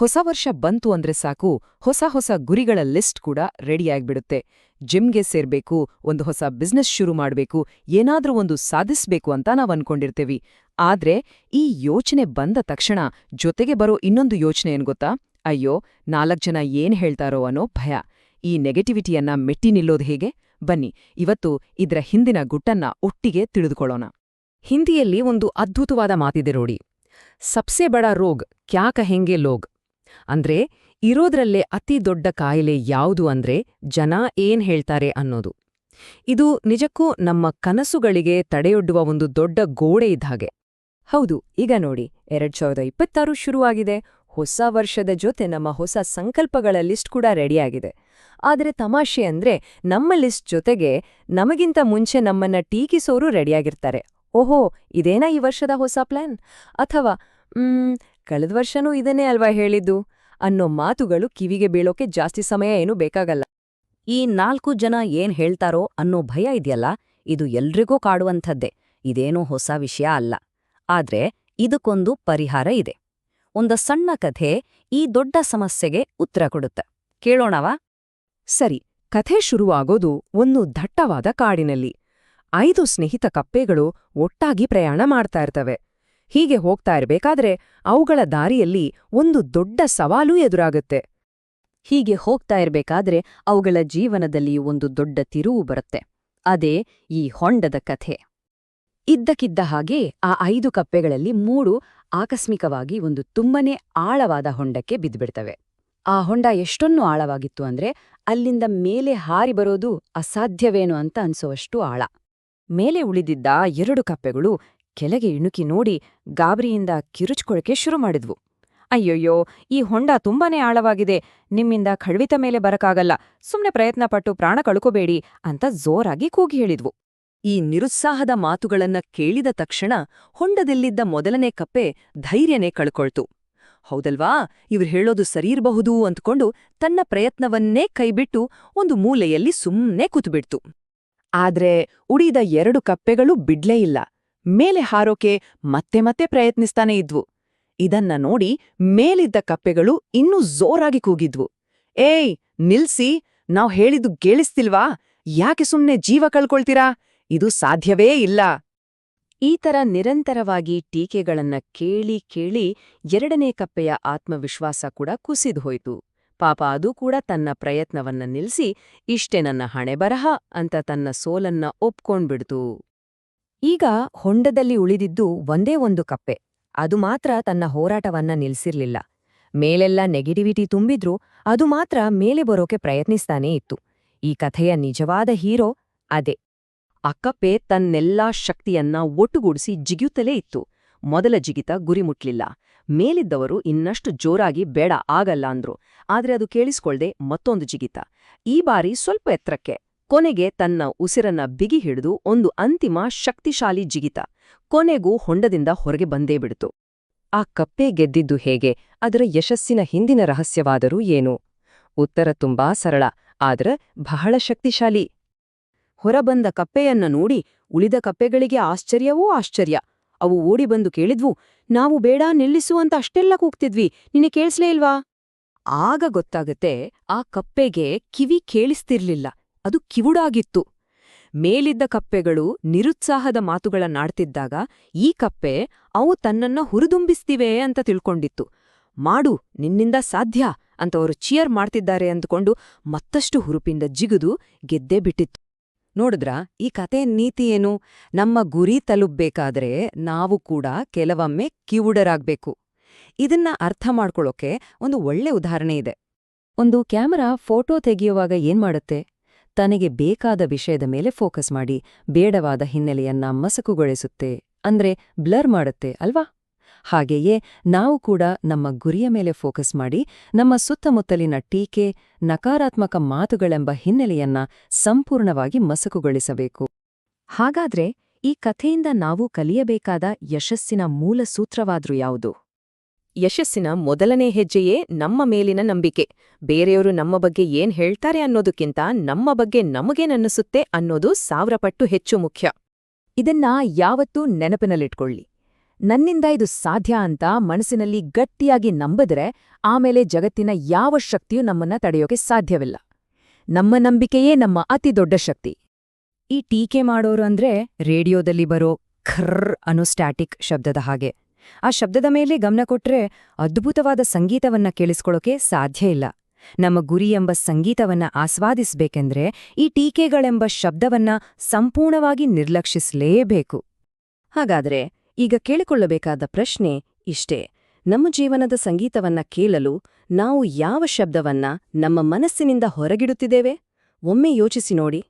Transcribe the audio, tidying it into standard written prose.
ಹೊಸ ವರ್ಷ ಬಂತು ಅಂದ್ರೆ ಸಾಕು, ಹೊಸ ಗುರಿಗಳ ಲಿಸ್ಟ್ ಕೂಡ ರೆಡಿಯಾಗ್ಬಿಡುತ್ತೆ. ಜಿಮ್ಗೆ ಸೇರ್ಬೇಕು, ಒಂದು ಹೊಸ ಬಿಸ್ನೆಸ್ ಶುರು ಮಾಡ್ಬೇಕು, ಏನಾದ್ರೂ ಒಂದು ಸಾಧಿಸ್ಬೇಕು ಅಂತ ನಾವ್ ಅನ್ಕೊಂಡಿರ್ತೇವಿ. ಆದ್ರೆ ಈ ಯೋಚನೆ ಬಂದ ತಕ್ಷಣ ಜೊತೆಗೆ ಬರೋ ಇನ್ನೊಂದು ಯೋಚನೆ ಏನ್ ಗೊತ್ತಾ? ಅಯ್ಯೋ, 4 ಜನ ಏನ್ ಹೇಳ್ತಾರೋ ಅನ್ನೋ ಭಯ. ಈ ನೆಗೆಟಿವಿಟಿಯನ್ನ ಮೆಟ್ಟಿ ನಿಲ್ಲೋದು ಹೇಗೆ? ಬನ್ನಿ, ಇವತ್ತು ಇದ್ರ ಹಿಂದಿನ ಗುಟ್ಟನ್ನ ಒಟ್ಟಿಗೆ ತಿಳಿದುಕೊಳ್ಳೋಣ. ಹಿಂದಿಯಲ್ಲಿ ಒಂದು ಅದ್ಭುತವಾದ ಮಾತಿದೆ ನೋಡಿ, ಸಬ್ಸೆ ಬಡ ರೋಗ್ ಕ್ಯಾ ಕಹೆಂಗೆ ಲೋಗ್. ಅಂದ್ರೆ ಇರೋದ್ರಲ್ಲೇ ಅತಿ ದೊಡ್ಡ ಕಾಯಿಲೆ ಯಾವುದು ಅಂದ್ರೆ ಜನ ಏನ್ ಹೇಳ್ತಾರೆ ಅನ್ನೋದು. ಇದು ನಿಜಕ್ಕೂ ನಮ್ಮ ಕನಸುಗಳಿಗೆ ತಡೆಯೊಡ್ಡುವ ಒಂದು ದೊಡ್ಡ ಗೋಡೆ ಇದ್ಹಾಗೆ. ಹೌದು, ಈಗ ನೋಡಿ, 2026 ಶುರುವಾಗಿದೆ. ಹೊಸ ವರ್ಷದ ಜೊತೆ ನಮ್ಮ ಹೊಸ ಸಂಕಲ್ಪಗಳ ಲಿಸ್ಟ್ ಕೂಡ ರೆಡಿಯಾಗಿದೆ. ಆದ್ರೆ ತಮಾಷೆ ಅಂದ್ರೆ ನಮ್ಮ ಲಿಸ್ಟ್ ಜೊತೆಗೆ ನಮಗಿಂತ ಮುಂಚೆ ನಮ್ಮನ್ನ ಟೀಕಿಸೋರು ರೆಡಿಯಾಗಿರ್ತಾರೆ. ಓಹೋ, ಇದೇನಾ ಈ ವರ್ಷದ ಹೊಸ ಪ್ಲಾನ್? ಅಥವಾ ಕಳೆದ ವರ್ಷನೂ ಇದನ್ನೇ ಅಲ್ವಾ ಹೇಳಿದ್ದು ಅನ್ನೋ ಮಾತುಗಳು ಕಿವಿಗೆ ಬೀಳೋಕೆ ಜಾಸ್ತಿ ಸಮಯ ಏನೂ ಬೇಕಾಗಲ್ಲ. ಈ 4 ಜನ ಏನ್ ಹೇಳ್ತಾರೋ ಅನ್ನೋ ಭಯ ಇದೆಯಲ್ಲ, ಇದು ಎಲ್ರಿಗೂ ಕಾಡುವಂಥದ್ದೇ. ಇದೇನೂ ಹೊಸ ವಿಷಯ ಅಲ್ಲ. ಆದ್ರೆ ಇದಕ್ಕೊಂದು ಪರಿಹಾರ ಇದೆ. ಒಂದು ಸಣ್ಣ ಕಥೆ ಈ ದೊಡ್ಡ ಸಮಸ್ಯೆಗೆ ಉತ್ತರ ಕೊಡುತ್ತೆ. ಕೇಳೋಣವಾ? ಸರಿ, ಕಥೆ ಶುರುವಾಗೋದು ಒಂದು ದಟ್ಟವಾದ ಕಾಡಿನಲ್ಲಿ. 5 ಸ್ನೇಹಿತ ಕಪ್ಪೆಗಳು ಒಟ್ಟಾಗಿ ಪ್ರಯಾಣ ಮಾಡ್ತಾ ಇರ್ತವೆ. ಹೀಗೆ ಹೋಗ್ತಾ ಇರ್ಬೇಕಾದ್ರೆ ಅವುಗಳ ದಾರಿಯಲ್ಲಿ ಒಂದು ದೊಡ್ಡ ಸವಾಲು ಎದುರಾಗುತ್ತೆ. ಹೀಗೆ ಹೋಗ್ತಾ ಇರ್ಬೇಕಾದ್ರೆ ಅವುಗಳ ಜೀವನದಲ್ಲಿ ಒಂದು ದೊಡ್ಡ ತಿರುವು ಬರುತ್ತೆ. ಅದೇ ಈ ಹೊಂಡದ ಕಥೆ. ಇದ್ದಕ್ಕಿದ್ದ ಹಾಗೆ ಆ 5 ಕಪ್ಪೆಗಳಲ್ಲಿ 3 ಆಕಸ್ಮಿಕವಾಗಿ ಒಂದು ತುಂಬನೇ ಆಳವಾದ ಹೊಂಡಕ್ಕೆ ಬಿದ್ದುಬಿಡ್ತವೆ. ಆ ಹೊಂಡ ಎಷ್ಟೊಂದು ಆಳವಾಗಿತ್ತು ಅಂದ್ರೆ ಅಲ್ಲಿಂದ ಮೇಲೆ ಹಾರಿ ಬರೋದು ಅಸಾಧ್ಯವೇನೋ ಅಂತ ಅನ್ಸೋವಷ್ಟು ಆಳ. ಮೇಲೆ ಉಳಿದಿದ್ದ 2 ಕಪ್ಪೆಗಳು ಕೆಳಗೆ ಇಣುಕಿ ನೋಡಿ ಗಾಬರಿಯಿಂದ ಕಿರುಚ್ಕೊಳಕ್ಕೆ ಶುರು ಮಾಡಿದ್ವು. ಅಯ್ಯಯ್ಯೋ, ಈ ಹೊಂಡ ತುಂಬಾನೇ ಆಳವಾಗಿದೆ, ನಿಮ್ಮಿಂದ ಖಂಡಿತ ಮೇಲೆ ಬರಕ್ಕಾಗಲ್ಲ, ಸುಮ್ನೆ ಪ್ರಯತ್ನಪಟ್ಟು ಪ್ರಾಣ ಕಳ್ಕೋಬೇಡಿ ಅಂತ ಜೋರಾಗಿ ಕೂಗಿ ಹೇಳಿದ್ವು. ಈ ನಿರುತ್ಸಾಹದ ಮಾತುಗಳನ್ನ ಕೇಳಿದ ತಕ್ಷಣ ಹೊಂಡದಲ್ಲಿದ್ದ ಮೊದಲನೇ ಕಪ್ಪೆ ಧೈರ್ಯನೇ ಕಳ್ಕೊಳ್ತು. ಹೌದಲ್ವಾ, ಇವ್ರು ಹೇಳೋದು ಸರಿಯಿರಬಹುದು ಅಂದ್ಕೊಂಡು ತನ್ನ ಪ್ರಯತ್ನವನ್ನೇ ಕೈಬಿಟ್ಟು ಒಂದು ಮೂಲೆಯಲ್ಲಿ ಸುಮ್ಮನೆ ಕೂತ್ಬಿಡ್ತು. ಆದ್ರೆ ಉಳಿದ 2 ಕಪ್ಪೆಗಳು ಬಿಡ್ಲೇ ಇಲ್ಲ. ಮೇಲೆ ಹಾರೋಕೆ ಮತ್ತೆ ಪ್ರಯತ್ನಿಸ್ತಾನೇ ಇದ್ವು. ಇದನ್ನ ನೋಡಿ ಮೇಲಿದ್ದ ಕಪ್ಪೆಗಳು ಇನ್ನೂ ಜೋರಾಗಿ ಕೂಗಿದ್ವು. ಏಯ್, ನಿಲ್ಸಿ, ನಾವ್ ಹೇಳಿದ್ದು ಕೇಳಿಸ್ತಿಲ್ವಾ? ಯಾಕೆ ಸುಮ್ನೆ ಜೀವ ಕಳ್ಕೊಳ್ತೀರಾ? ಇದು ಸಾಧ್ಯವೇ ಇಲ್ಲ. ಈ ತರ ನಿರಂತರವಾಗಿ ಟೀಕೆಗಳನ್ನ ಕೇಳಿ 2ನೇ ಕಪ್ಪೆಯ ಆತ್ಮವಿಶ್ವಾಸ ಕೂಡ ಕುಸಿದ್ಹೋಯ್ತು. ಪಾಪ ಅದು ಕೂಡ ತನ್ನ ಪ್ರಯತ್ನವನ್ನ ನಿಲ್ಸಿ, ಇಷ್ಟೇ ನನ್ನ ಹಣೆಬರಹ ಅಂತ ತನ್ನ ಸೋಲನ್ನ ಒಪ್ಕೊಂಡ್ಬಿಡ್ತು. ಈಗ ಹೊಂಡದಲ್ಲಿ ಉಳಿದಿದ್ದು ಒಂದೇ ಒಂದು ಕಪ್ಪೆ. ಅದು ಮಾತ್ರ ತನ್ನ ಹೋರಾಟವನ್ನ ನಿಲ್ಸಿರ್ಲಿಲ್ಲ. ಮೇಲೆಲ್ಲ ನೆಗೆಟಿವಿಟಿ ತುಂಬಿದ್ರೂ ಅದು ಮಾತ್ರ ಮೇಲೆ ಬರೋಕೆ ಪ್ರಯತ್ನಿಸ್ತಾನೇ ಇತ್ತು. ಈ ಕಥೆಯ ನಿಜವಾದ ಹೀರೋ ಅದೇ. ಆ ಕಪ್ಪೆ ತನ್ನೆಲ್ಲಾ ಶಕ್ತಿಯನ್ನ ಒಟ್ಟುಗೂಡಿಸಿ ಜಿಗಿಯುತ್ತಲೇ ಇತ್ತು. ಮೊದಲ ಜಿಗಿತ ಗುರಿ ಮುಟ್ಲಿಲ್ಲ. ಮೇಲಿದ್ದವರು ಇನ್ನಷ್ಟು ಜೋರಾಗಿ ಬೇಡ ಆಗಲ್ಲ ಅಂದ್ರು. ಆದ್ರೆ ಅದು ಕೇಳಿಸ್ಕೊಳ್ದೆ ಮತ್ತೊಂದು ಜಿಗಿತ, ಈ ಬಾರಿ ಸ್ವಲ್ಪ ಎತ್ತರಕ್ಕೆ. ಕೊನೆಗೆ ತನ್ನ ಉಸಿರನ್ನ ಬಿಗಿ ಹಿಡಿದು ಒಂದು ಅಂತಿಮ ಶಕ್ತಿಶಾಲಿ ಜಿಗಿತ. ಕೊನೆಗೂ ಹೊಂಡದಿಂದ ಹೊರಗೆ ಬಂದೇ ಬಿಡ್ತು. ಆ ಕಪ್ಪೆ ಗೆದ್ದಿದ್ದು ಹೇಗೆ? ಅದರ ಯಶಸ್ಸಿನ ಹಿಂದಿನ ರಹಸ್ಯವಾದರೂ ಏನು? ಉತ್ತರ ತುಂಬಾ ಸರಳ, ಆದ್ರೆ ಬಹಳ ಶಕ್ತಿಶಾಲಿ. ಹೊರಬಂದ ಕಪ್ಪೆಯನ್ನ ನೋಡಿ ಉಳಿದ ಕಪ್ಪೆಗಳಿಗೆ ಆಶ್ಚರ್ಯವೂ ಆಶ್ಚರ್ಯ. ಅವು ಓಡಿಬಂದು ಕೇಳಿದ್ವು, ನಾವು ಬೇಡ ನಿಲ್ಲಿಸು ಅಂತ ಅಷ್ಟೆಲ್ಲ ಕೂಗ್ತಿದ್ವಿ, ನಿನ್ನೆ ಕೇಳಿಸ್ಲೇ ಇಲ್ವಾ? ಆಗ ಗೊತ್ತಾಗತ್ತೆ, ಆ ಕಪ್ಪೆಗೆ ಕಿವಿ ಕೇಳಿಸ್ತಿರ್ಲಿಲ್ಲ, ಅದು ಕಿವುಡಾಗಿತ್ತು. ಮೇಲಿದ್ದ ಕಪ್ಪೆಗಳು ನಿರುತ್ಸಾಹದ ಮಾತುಗಳನ್ನಾಡ್ತಿದ್ದಾಗ ಈ ಕಪ್ಪೆ ಅವು ತನ್ನನ್ನ ಹುರಿದುಂಬಿಸ್ತಿವೆ ಅಂತ ತಿಳ್ಕೊಂಡಿತ್ತು. ಮಾಡು, ನಿನ್ನಿಂದ ಸಾಧ್ಯ ಅಂತ ಅವರು ಚಿಯರ್ ಮಾಡ್ತಿದ್ದಾರೆ ಅಂದುಕೊಂಡು ಮತ್ತಷ್ಟು ಹುರುಪಿಂದ ಜಿಗಿದು ಗೆದ್ದೇ ಬಿಟ್ಟಿತ್ತು. ನೋಡಿದ್ರಾ, ಈ ಕತೆ ನೀತಿ ಏನು? ನಮ್ಮ ಗುರಿ ತಲುಪ್ಬೇಕಾದ್ರೆ ನಾವು ಕೂಡ ಕೆಲವೊಮ್ಮೆ ಕಿವುಡರಾಗ್ಬೇಕು. ಇದನ್ನ ಅರ್ಥ ಮಾಡ್ಕೊಳ್ಳೋಕೆ ಒಂದು ಒಳ್ಳೆ ಉದಾಹರಣೆ ಇದೆ. ಒಂದು ಕ್ಯಾಮರಾ ಫೋಟೋ ತೆಗೆಯುವಾಗ ಏನ್ ಮಾಡುತ್ತೆ? ತನಗೆ ಬೇಕಾದ ವಿಷಯದ ಮೇಲೆ ಫೋಕಸ್ ಮಾಡಿ ಬೇಡವಾದ ಹಿನ್ನೆಲೆಯನ್ನ ಮಸಕುಗೊಳಿಸುತ್ತೆ, ಅಂದ್ರೆ ಬ್ಲರ್ ಮಾಡುತ್ತೆ ಅಲ್ವಾ? ಹಾಗೆಯೇ ನಾವು ಕೂಡ ನಮ್ಮ ಗುರಿಯ ಮೇಲೆ ಫೋಕಸ್ ಮಾಡಿ ನಮ್ಮ ಸುತ್ತಮುತ್ತಲಿನ ಟೀಕೆ, ನಕಾರಾತ್ಮಕ ಮಾತುಗಳೆಂಬ ಹಿನ್ನೆಲೆಯನ್ನ ಸಂಪೂರ್ಣವಾಗಿ ಮಸಕುಗೊಳಿಸಬೇಕು. ಹಾಗಾದ್ರೆ ಈ ಕಥೆಯಿಂದ ನಾವು ಕಲಿಯಬೇಕಾದ ಯಶಸ್ಸಿನ ಮೂಲ ಸೂತ್ರವಾದ್ರೂ ಯಾವುದು? ಯಶಸ್ಸಿನ ಮೊದಲನೇ ಹೆಜ್ಜೆಯೇ ನಮ್ಮ ಮೇಲಿನ ನಂಬಿಕೆ. ಬೇರೆಯವರು ನಮ್ಮ ಬಗ್ಗೆ ಏನ್ ಹೇಳ್ತಾರೆ ಅನ್ನೋದಕ್ಕಿಂತ ನಮ್ಮ ಬಗ್ಗೆ ನಮಗೇನನ್ನಿಸುತ್ತೆ ಅನ್ನೋದು 1000 ಪಟ್ಟು ಹೆಚ್ಚು ಮುಖ್ಯ. ಇದನ್ನ ಯಾವತ್ತೂ ನೆನಪಿನಲ್ಲಿಟ್ಕೊಳ್ಳಿ. ನನ್ನಿಂದ ಇದು ಸಾಧ್ಯ ಅಂತ ಮನಸ್ಸಿನಲ್ಲಿ ಗಟ್ಟಿಯಾಗಿ ನಂಬಿದ್ರೆ ಆಮೇಲೆ ಜಗತ್ತಿನ ಯಾವ ಶಕ್ತಿಯೂ ನಮ್ಮನ್ನ ತಡೆಯೋಕೆ ಸಾಧ್ಯವಿಲ್ಲ. ನಮ್ಮ ನಂಬಿಕೆಯೇ ನಮ್ಮ ಅತಿ ದೊಡ್ಡ ಶಕ್ತಿ. ಈ ಟೀಕೆ ಮಾಡೋರು ಅಂದ್ರೆ ರೇಡಿಯೋದಲ್ಲಿ ಬರೋ ಖರ್ರ್ ಅನ್ನೋ ಸ್ಟ್ಯಾಟಿಕ್ ಶಬ್ದದ ಹಾಗೆ. ಆ ಶಬ್ದದ ಮೇಲೆ ಗಮನ ಕೊಟ್ರೆ ಅದ್ಭುತವಾದ ಸಂಗೀತವನ್ನ ಕೇಳಿಸ್ಕೊಳ್ಳೋಕೆ ಸಾಧ್ಯ ಇಲ್ಲ. ನಮ್ಮ ಗುರಿ ಎಂಬ ಸಂಗೀತವನ್ನ ಆಸ್ವಾದಿಸ್ಬೇಕೆಂದ್ರೆ ಈ ಟೀಕೆಗಳೆಂಬ ಶಬ್ದವನ್ನ ಸಂಪೂರ್ಣವಾಗಿ ನಿರ್ಲಕ್ಷಿಸಲೇಬೇಕು. ಹಾಗಾದ್ರೆ ಈಗ ಕೇಳಿಕೊಳ್ಳಬೇಕಾದ ಪ್ರಶ್ನೆ ಇಷ್ಟೇ: ನಮ್ಮ ಜೀವನದ ಸಂಗೀತವನ್ನ ಕೇಳಲು ನಾವು ಯಾವ ಶಬ್ದವನ್ನ ನಮ್ಮ ಮನಸ್ಸಿನಿಂದ ಹೊರಗಿಡುತ್ತಿದ್ದೇವೆ? ಒಮ್ಮೆ ಯೋಚಿಸಿ ನೋಡಿ.